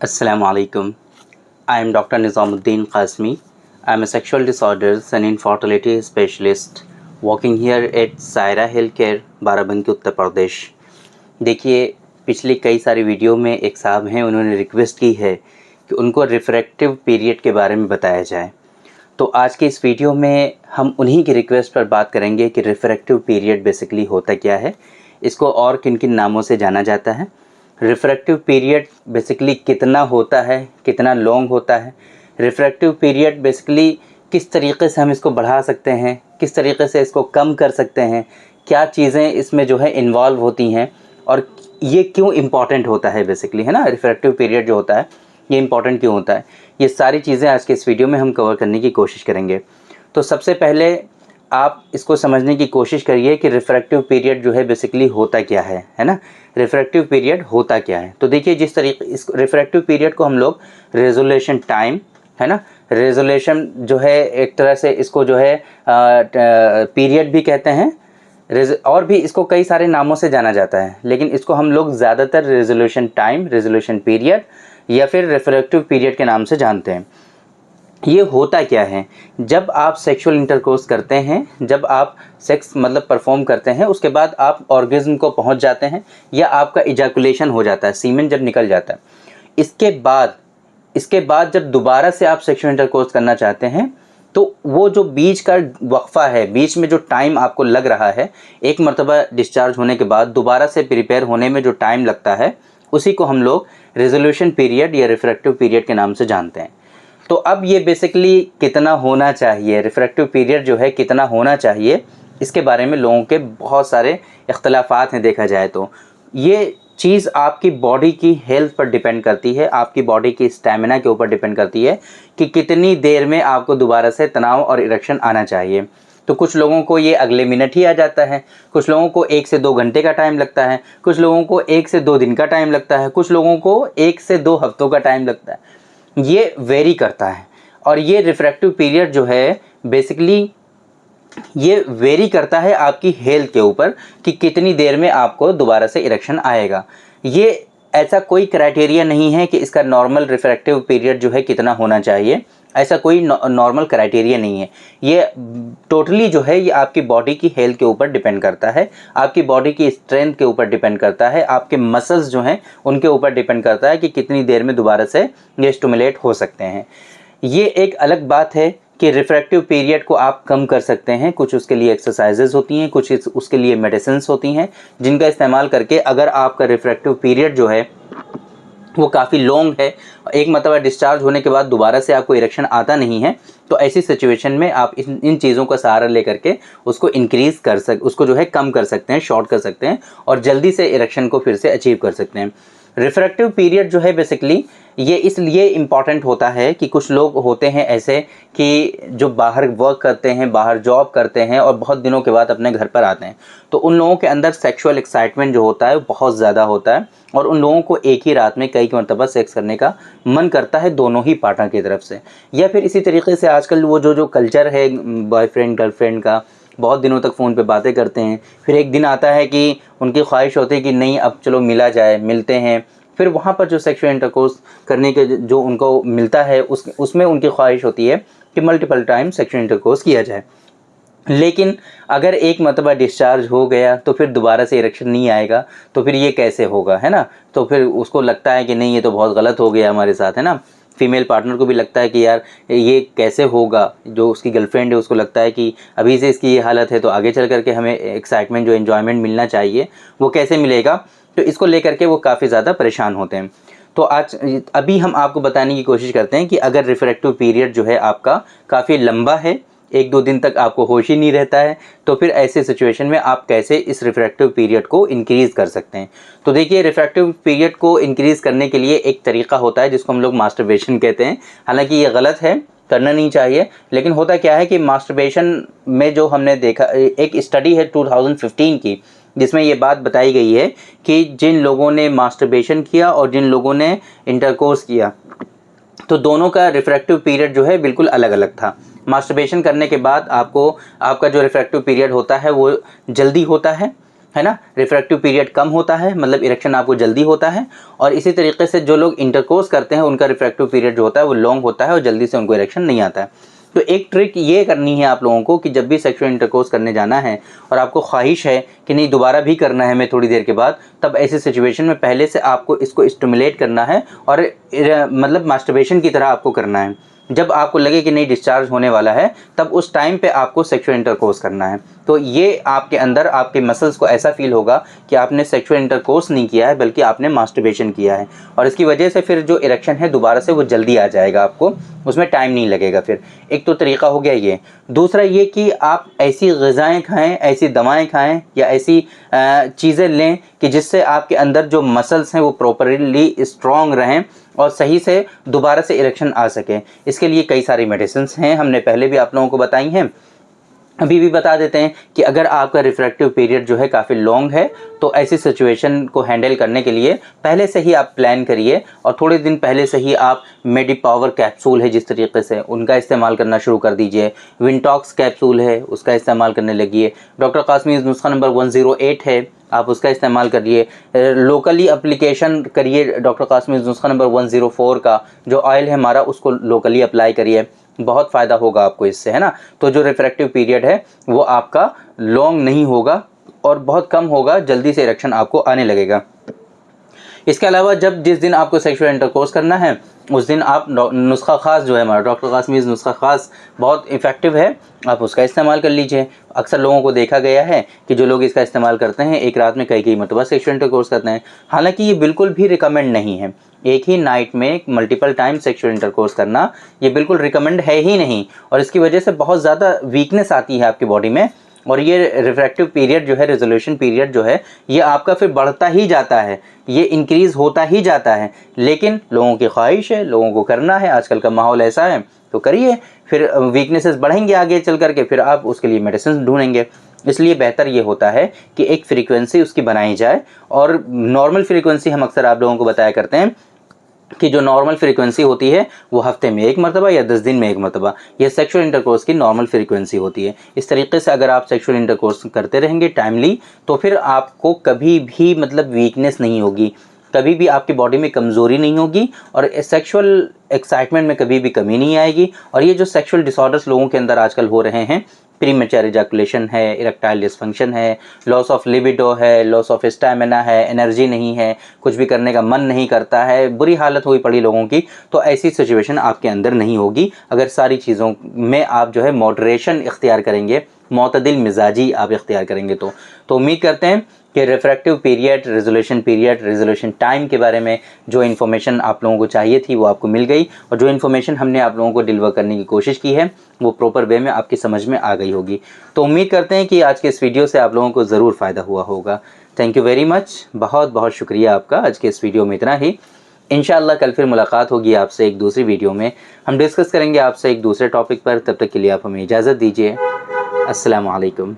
Assalamu alaikum. I am Dr. Nizamuddin Qasmi. I am a sexual disorders and infertility specialist working here at Saira Healthcare, Barabanki Uttar Pradesh. देखिए, पिछली कई सारी video में एक साहब हैं, उन्होंने रिक्वेस्ट की है कि उनको रिफ्रैक्टिव पीरियड के बारे में बताया जाए। तो आज के इस वीडियो में हम उन्हीं की रिक्वेस्ट पर बात करेंगे कि रिफ्रैक्टिव पीरियड बेसिकली होता क्या है, इसको और किन किन नामों से जाना जाता है, रिफ्रैक्टिव पीरियड बेसिकली कितना होता है, कितना लॉन्ग होता है, रिफ्रैक्टिव पीरियड बेसिकली किस तरीके से हम इसको बढ़ा सकते हैं, किस तरीके से इसको कम कर सकते हैं, क्या चीज़ें इसमें जो है इन्वॉल्व होती हैं और ये क्यों इम्पॉर्टेंट होता है बेसिकली, है ना। रिफ्रैक्टिव पीरियड जो होता है ये इम्पॉर्टेंट क्यों होता है, ये सारी चीज़ें आज के इस वीडियो में हम कवर करने की कोशिश करेंगे। तो सबसे पहले आप इसको समझने की कोशिश करिए कि रिफ्रैक्टिव पीरियड जो है बेसिकली होता क्या है ना। रिफ्रैक्टिव पीरियड होता क्या है, तो देखिए जिस तरीके इस रिफ्रैक्टिव पीरियड को हम लोग रेजोल्यूशन टाइम, है ना, रेजोल्यूशन जो है एक तरह से इसको जो है पीरियड भी कहते हैं, और भी इसको कई सारे नामों से जाना जाता है, लेकिन इसको हम लोग ज़्यादातर रेजोल्यूशन टाइम, रेजोल्यूशन पीरियड या फिर रिफ्रैक्टिव पीरियड के नाम से जानते हैं। ये होता क्या है, जब आप सेक्सुअल इंटरकोर्स करते हैं, जब आप सेक्स मतलब परफॉर्म करते हैं, उसके बाद आप ऑर्गेज्म को पहुंच जाते हैं या आपका इजैकुलेशन हो जाता है, सीमेन जब निकल जाता है, इसके बाद जब दोबारा से आप सेक्सुअल इंटरकोर्स करना चाहते हैं तो वो जो बीच का वक्फा है, बीच में जो टाइम आपको लग रहा है, एक मरतबा डिस्चार्ज होने के बाद दोबारा से प्रिपेयर होने में जो टाइम लगता है, उसी को हम लोग रेजोल्यूशन पीरियड या रिफ्रैक्टिव पीरियड के नाम से जानते हैं। तो अब ये बेसिकली कितना होना चाहिए, रिफ्रैक्टिव पीरियड जो है कितना होना चाहिए, इसके बारे में लोगों के बहुत सारे इख्तलाफात हैं। देखा जाए तो ये चीज़ आपकी बॉडी की हेल्थ पर डिपेंड करती है, आपकी बॉडी की स्टैमिना के ऊपर डिपेंड करती है कि कितनी देर में आपको दोबारा से तनाव और इरेक्शन आना चाहिए। तो कुछ लोगों को ये अगले मिनट ही आ जाता है, कुछ लोगों को 1 से 2 घंटे का टाइम लगता है, कुछ लोगों को 1 से 2 दिन का टाइम लगता है, कुछ लोगों को 1 से 2 हफ्तों का टाइम लगता है। ये वेरी करता है और ये रिफ्रैक्टिव पीरियड जो है बेसिकली ये वेरी करता है आपकी हेल्थ के ऊपर कि कितनी देर में आपको दोबारा से इरेक्शन आएगा। ये ऐसा कोई क्राइटेरिया नहीं है कि इसका नॉर्मल रिफ्रैक्टिव पीरियड जो है कितना होना चाहिए, ऐसा कोई नॉर्मल क्राइटेरिया नहीं है। ये टोटली जो है ये आपकी बॉडी की हेल्थ के ऊपर डिपेंड करता है, आपकी बॉडी की स्ट्रेंथ के ऊपर डिपेंड करता है, आपके मसल्स जो हैं उनके ऊपर डिपेंड करता है कि कितनी देर में दोबारा से ये स्टिमुलेट हो सकते हैं। ये एक अलग बात है कि रिफ्रैक्टिव पीरियड को आप कम कर सकते हैं, कुछ उसके लिए एक्सरसाइजेज होती हैं, कुछ उसके लिए मेडिसिन्स होती हैं, जिनका इस्तेमाल करके अगर आपका रिफ्रैक्टिव पीरियड जो है वो काफ़ी लॉन्ग है, एक मतलब डिस्चार्ज होने के बाद दोबारा से आपको इरेक्शन आता नहीं है, तो ऐसी सिचुएशन में आप इन चीज़ों का सहारा लेकर के उसको उसको जो है कम कर सकते हैं, शॉर्ट कर सकते हैं और जल्दी से इरेक्शन को फिर से अचीव कर सकते हैं। रिफ्रैक्टिव पीरियड जो है बेसिकली ये इसलिए इम्पॉर्टेंट होता है कि कुछ लोग होते हैं ऐसे कि जो बाहर वर्क करते हैं, बाहर जॉब करते हैं और बहुत दिनों के बाद अपने घर पर आते हैं, तो उन लोगों के अंदर सेक्सुअल एक्साइटमेंट जो होता है वो बहुत ज़्यादा होता है और उन लोगों को एक ही रात में कई मरतबा सेक्स करने का मन करता है दोनों ही पार्टनर की तरफ से। या फिर इसी तरीके से आजकल वो जो कल्चर है बॉयफ्रेंड गर्लफ्रेंड का, बहुत दिनों तक फ़ोन पे बातें करते हैं, फिर एक दिन आता है कि उनकी ख्वाहिश होती है कि नहीं अब चलो मिला जाए, मिलते हैं, फिर वहाँ पर जो सेक्सुअल इंटरकोर्स करने के जो उनको मिलता है उसमें उनकी ख्वाहिश होती है कि मल्टीपल टाइम सेक्सुअल इंटरकोर्स किया जाए। लेकिन अगर एक मरतबा डिस्चार्ज हो गया तो फिर दोबारा से इरेक्शन नहीं आएगा, तो फिर ये कैसे होगा, है ना। तो फिर उसको लगता है कि नहीं ये तो बहुत गलत हो गया हमारे साथ, है ना। फीमेल पार्टनर को भी लगता है कि यार ये कैसे होगा, जो उसकी गर्लफ्रेंड है उसको लगता है कि अभी से इसकी ये हालत है तो आगे चल करके हमें एक्साइटमेंट जो एन्जॉयमेंट मिलना चाहिए वो कैसे मिलेगा, तो इसको लेकर के वो काफ़ी ज़्यादा परेशान होते हैं। तो अभी हम आपको बताने की कोशिश करते हैं कि अगर रिफ्रैक्टिव पीरियड जो है आपका काफ़ी लंबा है, 1-2 दिन तक आपको होश ही नहीं रहता है, तो फिर ऐसे सिचुएशन में आप कैसे इस रिफ्रैक्टिव पीरियड को इंक्रीज़ कर सकते हैं। तो देखिए रिफ्रैक्टिव पीरियड को इंक्रीज़ करने के लिए एक तरीका होता है जिसको हम लोग मास्टरबेशन कहते हैं। हालांकि ये गलत है, करना नहीं चाहिए, लेकिन होता क्या है कि मास्टरबेशन में जो हमने देखा, एक स्टडी है 2015 की जिसमें ये बात बताई गई है कि जिन लोगों ने मास्टरबेशन किया और जिन लोगों ने इंटरकोर्स किया, तो दोनों का रिफ्रैक्टिव पीरियड जो है बिल्कुल अलग अलग था। मास्टरबेशन करने के बाद आपका जो रिफ्रैक्टिव पीरियड होता है वो जल्दी होता है, है ना, रिफ्रैक्टिव पीरियड कम होता है, मतलब इरेक्शन आपको जल्दी होता है। और इसी तरीके से जो लोग इंटरकोर्स करते हैं उनका रिफ्रैक्टिव पीरियड जो होता है वो लॉन्ग होता है और जल्दी से उनको इरेक्शन नहीं आता है। तो एक ट्रिक ये करनी है आप लोगों को कि जब भी सेक्सुअल इंटरकोर्स करने जाना है और आपको ख्वाहिश है कि नहीं दोबारा भी करना है हमें थोड़ी देर के बाद, तब ऐसी सिचुएशन में पहले से आपको इसको स्टिमुलेट करना है और मतलब मास्टरबेशन की तरह आपको करना है। जब आपको लगे कि नहीं डिस्चार्ज होने वाला है, तब उस टाइम पे आपको सेक्सुअल इंटरकोर्स करना है। तो ये आपके अंदर आपके मसल्स को ऐसा फील होगा कि आपने सेक्सुअल इंटरकोर्स नहीं किया है बल्कि आपने मास्टरबेशन किया है, और इसकी वजह से फिर जो इरेक्शन है दोबारा से वो जल्दी आ जाएगा, आपको उसमें टाइम नहीं लगेगा। फिर एक तो तरीका हो गया ये। दूसरा ये कि आप ऐसी ग़िज़ाएँ खाएँ, ऐसी दवाएँ खाएँ या ऐसी चीज़ें लें कि जिससे आपके अंदर जो मसल्स हैं वो प्रॉपरली स्ट्रॉन्ग रहें और सही से दोबारा से इरेक्शन आ सके। इसके लिए कई सारी मेडिसिन्स हैं, हमने पहले भी आप लोगों को बताई हैं, अभी भी बता देते हैं कि अगर आपका रिफ्रैक्टिव पीरियड जो है काफ़ी लॉन्ग है तो ऐसी सिचुएशन को हैंडल करने के लिए पहले से ही आप प्लान करिए और थोड़े दिन पहले से ही आप मेडिपावर कैप्सूल है जिस तरीके से उनका इस्तेमाल करना शुरू कर दीजिए। विंटॉक्स कैप्सूल है उसका इस्तेमाल करने लगिए। डॉक्टर कासमीज़ नुस्खा नंबर 108 है, आप उसका इस्तेमाल करिए। लोकली अप्लीकेशन करिए डॉक्टर कासमीज़ नुस्खा नंबर 104 का, जो ऑयल है हमारा उसको लोकली अप्लाई करिए, बहुत फ़ायदा होगा आपको इससे, है ना। तो जो रिफ्रैक्टिव पीरियड है वो आपका लॉन्ग नहीं होगा और बहुत कम होगा, जल्दी से इरेक्शन आपको आने लगेगा। इसके अलावा जिस दिन आपको सेक्सुअल इंटरकोर्स करना है उस दिन आप नुस्खा ख़ास जो है हमारा डॉक्टर कासमीज़ नुस्खा ख़ास बहुत इफ़ेक्टिव है, आप उसका इस्तेमाल कर लीजिए। अक्सर लोगों को देखा गया है कि जो लोग इसका इस्तेमाल करते हैं एक रात में कई मरतबा सेक्सुअल इंटरकोर्स करते हैं। हालांकि ये बिल्कुल भी रिकमेंड नहीं है, एक ही नाइट में मल्टीपल टाइम सेक्सुअल इंटरकोर्स करना ये बिल्कुल रिकमेंड है ही नहीं, और इसकी वजह से बहुत ज़्यादा वीकनेस आती है आपकी बॉडी में, और ये रिफ्रैक्टिव पीरियड जो है, रेजोल्यूशन पीरियड जो है, ये आपका फिर बढ़ता ही जाता है, ये इंक्रीज़ होता ही जाता है। लेकिन लोगों की ख्वाहिश है, लोगों को करना है, आजकल का माहौल ऐसा है तो करिए। फिर वीकनेसेस बढ़ेंगे आगे चल करके, फिर आप उसके लिए मेडिसिन ढूंढेंगे। इसलिए बेहतर ये होता है कि एक फ्रीक्वेंसी उसकी बनाई जाए, और नॉर्मल फ्रीक्वेंसी हम अक्सर आप लोगों को बताया करते हैं कि जो नॉर्मल फ्रीक्वेंसी होती है वो हफ्ते में 1 मरतबा या 10 दिन में 1 मरतबा, ये सेक्सुअल इंटरकोर्स की नॉर्मल फ्रीक्वेंसी होती है। इस तरीके से अगर आप सेक्सुअल इंटरकोर्स करते रहेंगे टाइमली, तो फिर आपको कभी भी मतलब वीकनेस नहीं होगी, कभी भी आपकी बॉडी में कमज़ोरी नहीं होगी, और सेक्सुअल एक्साइटमेंट में कभी भी कमी नहीं आएगी। और ये जो सेक्सुअल डिसऑर्डर्स लोगों के अंदर आजकल हो रहे हैं, प्रीमेच्योर इजैकुलेशन है, इरेक्टाइल डिसफंक्शन है, लॉस ऑफ लिबिडो है, लॉस ऑफ स्टैमिना है, एनर्जी नहीं है, कुछ भी करने का मन नहीं करता है, बुरी हालत हुई पड़ी लोगों की, तो ऐसी सिचुएशन आपके अंदर नहीं होगी अगर सारी चीज़ों में आप जो है मॉडरेशन इख्तियार करेंगे, मोतदिल मिजाजी आप इख्तियार करेंगे। तो उम्मीद करते हैं कि रिफ्रैक्टिव पीरियड, रेजोल्यूशन टाइम के बारे में जो इन्फॉर्मेशन आप लोगों को चाहिए थी वो आपको मिल गई, और जो इन्फॉर्मेशन हमने आप लोगों को डिलीवर करने की कोशिश की है वो प्रॉपर वे में आपकी समझ में आ गई होगी। तो उम्मीद करते हैं कि आज के इस वीडियो से आप लोगों को ज़रूर फ़ायदा हुआ होगा। थैंक यू वेरी मच, बहुत बहुत शुक्रिया आपका। आज के इस वीडियो में इतना ही। इंशाअल्लाह कल फिर मुलाकात होगी आपसे एक दूसरी वीडियो में, हम डिस्कस करेंगे आपसे एक दूसरे टॉपिक पर। तब तक के लिए आप हमें इजाज़त दीजिए। अस्सलामु अलैकुम।